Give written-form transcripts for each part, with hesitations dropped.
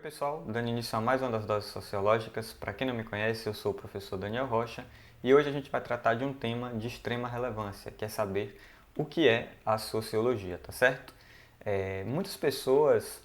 pessoal, dando início a mais uma das doses sociológicas. Para quem não me conhece, eu sou o professor Daniel Rocha e hoje a gente vai tratar de um tema de extrema relevância, que é saber o que é a sociologia, tá certo? Muitas pessoas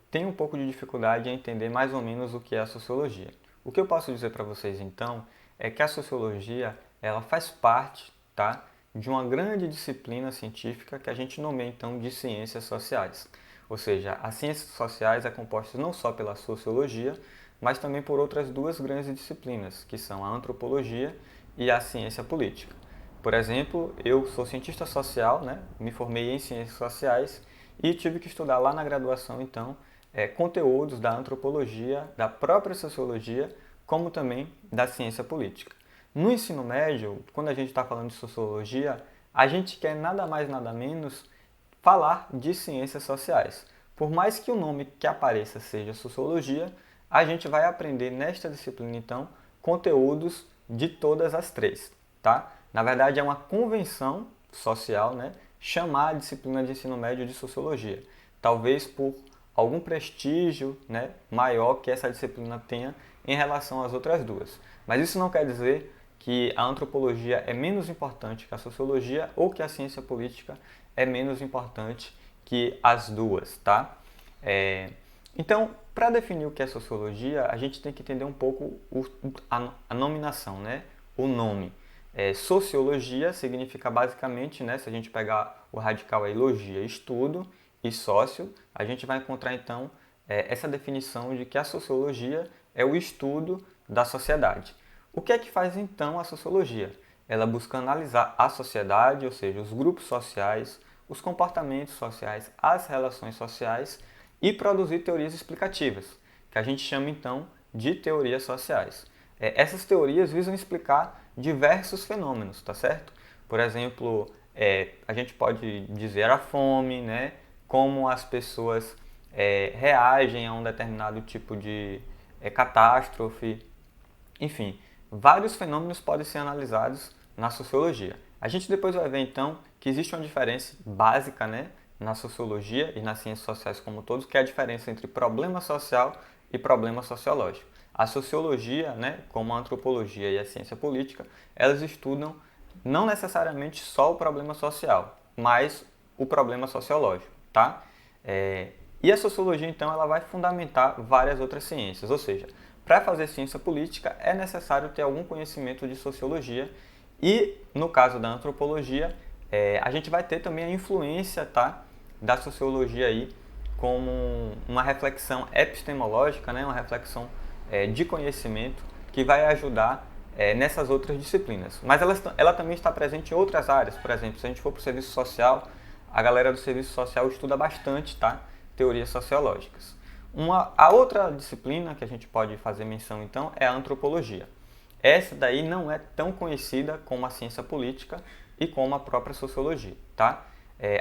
têm um pouco de dificuldade em entender mais ou menos o que é a sociologia. O que eu posso dizer para vocês então é que a sociologia ela faz parte, tá, de uma grande disciplina científica que a gente nomeia então de ciências sociais. Ou seja, as ciências sociais é composta não só pela sociologia, mas também por outras duas grandes disciplinas, que são a antropologia e a ciência política. Por exemplo, eu sou cientista social, né? Me formei em ciências sociais e tive que estudar lá na graduação, então, conteúdos da antropologia, da própria sociologia, como também da ciência política. No ensino médio, quando a gente está falando de sociologia, a gente quer nada mais nada menos falar de ciências sociais. Por mais que o nome que apareça seja sociologia, a gente vai aprender nesta disciplina então conteúdos de todas as três, tá? Na verdade é uma convenção social, né, chamar a disciplina de ensino médio de sociologia, talvez por algum prestígio, né, maior que essa disciplina tenha em relação às outras duas. Mas isso não quer dizer que a antropologia é menos importante que a sociologia ou que a ciência política é menos importante que as duas, tá? Então, para definir o que é sociologia, a gente tem que entender um pouco a nominação, né? O nome. Sociologia significa basicamente, né, se a gente pegar o radical aí, logia, estudo, e sócio, a gente vai encontrar então essa definição de que a sociologia é o estudo da sociedade. O que é que faz então a sociologia? Ela busca analisar a sociedade, ou seja, os grupos sociais, os comportamentos sociais, as relações sociais e produzir teorias explicativas, que a gente chama então de teorias sociais. Essas teorias visam explicar diversos fenômenos, tá certo? Por exemplo, a gente pode dizer a fome, né? Como as pessoas reagem a um determinado tipo de catástrofe, enfim, vários fenômenos podem ser analisados na sociologia. A gente depois vai ver então que existe uma diferença básica, né, na sociologia e nas ciências sociais como todos, que é a diferença entre problema social e problema sociológico. A sociologia, né, como a antropologia e a ciência política, elas estudam não necessariamente só o problema social, mas o problema sociológico, tá? E a sociologia, então, ela vai fundamentar várias outras ciências, ou seja, para fazer ciência política é necessário ter algum conhecimento de sociologia e, no caso da antropologia, a gente vai ter também a influência, tá, da sociologia aí como uma reflexão epistemológica, né, uma reflexão de conhecimento que vai ajudar nessas outras disciplinas. Mas ela também está presente em outras áreas, por exemplo, se a gente for para o serviço social, a galera do serviço social estuda bastante, tá, teorias sociológicas. A outra disciplina que a gente pode fazer menção então é a antropologia. Essa daí não é tão conhecida como a ciência política e como a própria sociologia, tá?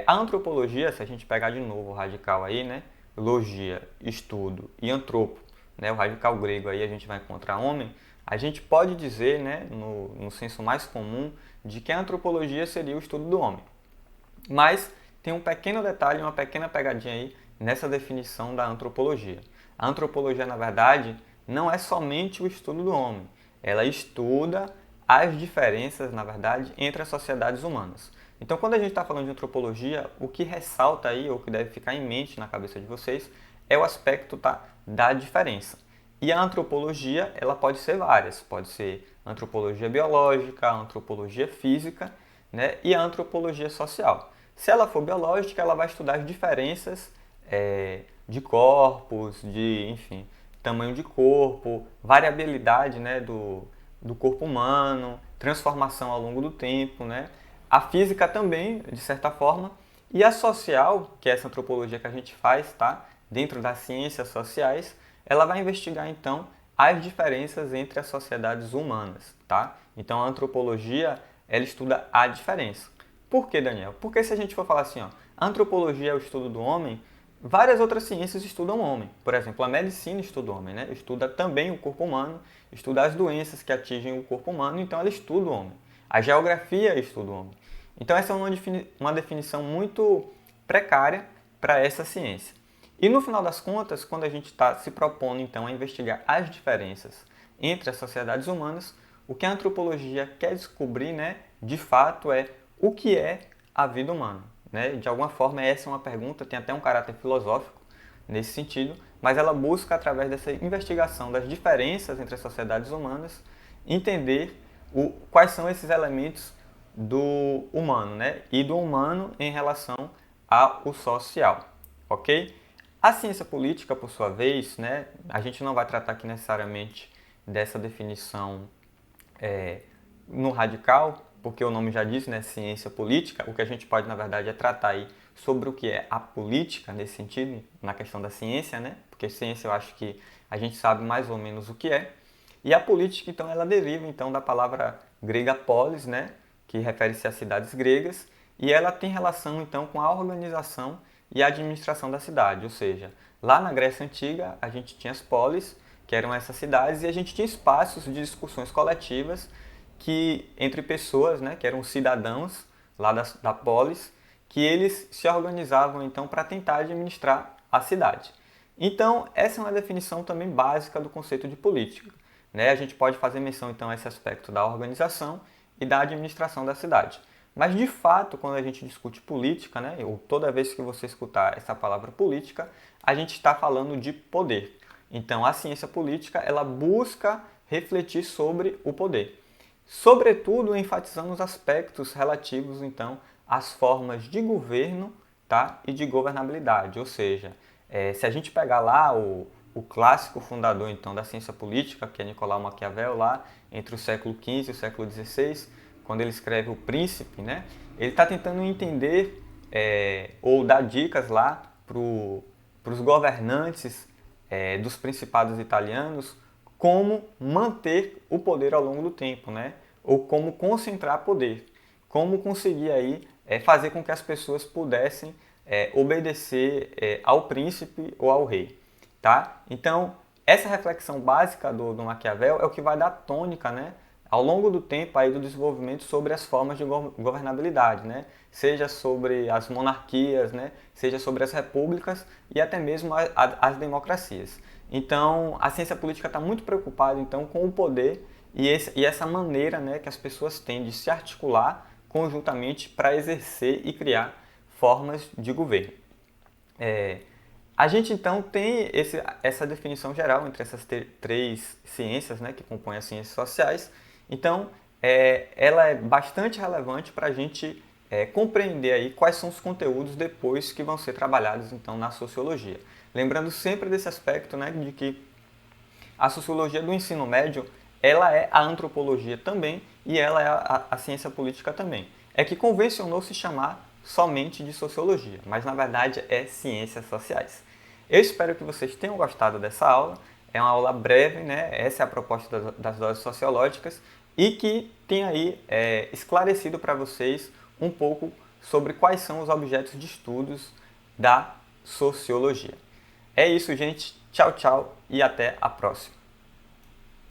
A antropologia, se a gente pegar de novo o radical aí, né? Logia, estudo e antropo, né? O radical grego aí a gente vai encontrar homem. A gente pode dizer, né, no senso mais comum, de que a antropologia seria o estudo do homem. Mas tem um pequeno detalhe, uma pequena pegadinha aí nessa definição da antropologia. A antropologia, na verdade, não é somente o estudo do homem. Ela estuda as diferenças, na verdade, entre as sociedades humanas. Então, quando a gente está falando de antropologia, o que ressalta aí, ou que deve ficar em mente na cabeça de vocês, é o aspecto, tá, da diferença. E a antropologia, ela pode ser várias. Pode ser antropologia biológica, antropologia física, né, e a antropologia social. Se ela for biológica, ela vai estudar as diferenças de corpos, de, enfim, tamanho de corpo, variabilidade, né, do corpo humano, transformação ao longo do tempo, né? A física também, de certa forma, e a social, que é essa antropologia que a gente faz, tá? Dentro das ciências sociais, ela vai investigar então as diferenças entre as sociedades humanas, tá? Então a antropologia, ela estuda a diferença. Por que, Daniel? Porque se a gente for falar assim, ó, a antropologia é o estudo do homem, várias outras ciências estudam o homem. Por exemplo, a medicina estuda o homem, né? Estuda também o corpo humano, estuda as doenças que atingem o corpo humano, então ela estuda o homem. A geografia estuda o homem. Então essa é uma definição muito precária para essa ciência. E no final das contas, quando a gente está se propondo então a investigar as diferenças entre as sociedades humanas, o que a antropologia quer descobrir, né, de fato, é o que é a vida humana. Né? De alguma forma, essa é uma pergunta, tem até um caráter filosófico nesse sentido, mas ela busca, através dessa investigação das diferenças entre as sociedades humanas, entender quais são esses elementos do humano, né? E do humano em relação ao social, ok? A ciência política, por sua vez, né, a gente não vai tratar aqui necessariamente dessa definição no radical, porque o nome já diz, né, ciência política. O que a gente pode, na verdade, é tratar aí sobre o que é a política nesse sentido, na questão da ciência, né? Porque ciência eu acho que a gente sabe mais ou menos o que é. E a política, então, ela deriva então da palavra grega polis, né, que refere-se às cidades gregas, e ela tem relação então com a organização e a administração da cidade, ou seja, lá na Grécia Antiga a gente tinha as polis, que eram essas cidades, e a gente tinha espaços de discussões coletivas que entre pessoas, né, que eram cidadãos lá da polis, que eles se organizavam então para tentar administrar a cidade. Então, essa é uma definição também básica do conceito de política. Né? A gente pode fazer menção então a esse aspecto da organização e da administração da cidade. Mas de fato, quando a gente discute política, né, ou toda vez que você escutar essa palavra política, a gente está falando de poder. Então, a ciência política, ela busca refletir sobre o poder. Sobretudo, enfatizando os aspectos relativos, então, às formas de governo, tá, e de governabilidade. Ou seja, se a gente pegar lá o clássico fundador, então, da ciência política, que é Nicolau Maquiavel, lá entre o século XV e o século XVI, quando ele escreve O Príncipe, né, ele está tentando entender ou dar dicas lá para os governantes dos principados italianos como manter o poder ao longo do tempo, né? Ou como concentrar poder, como conseguir aí fazer com que as pessoas pudessem obedecer ao príncipe ou ao rei, tá? Então, essa reflexão básica do Maquiavel é o que vai dar tônica, né, ao longo do tempo aí do desenvolvimento sobre as formas de governabilidade, né? Seja sobre as monarquias, né? Seja sobre as repúblicas e até mesmo as democracias. Então, a ciência política está muito preocupada então com o poder e essa maneira, né, que as pessoas têm de se articular conjuntamente para exercer e criar formas de governo. A gente então tem essa definição geral entre essas três ciências, né, que compõem as ciências sociais. Então, ela é bastante relevante para a gente compreender aí quais são os conteúdos depois que vão ser trabalhados então na sociologia. Lembrando sempre desse aspecto, né, de que a sociologia do ensino médio, ela é a antropologia também e ela é a ciência política também. É que convencionou se chamar somente de sociologia, mas na verdade é ciências sociais. Eu espero que vocês tenham gostado dessa aula. É uma aula breve, né? Essa é a proposta das doses sociológicas e que tem aí esclarecido para vocês um pouco sobre quais são os objetos de estudos da sociologia. É isso, gente. Tchau, tchau e até a próxima.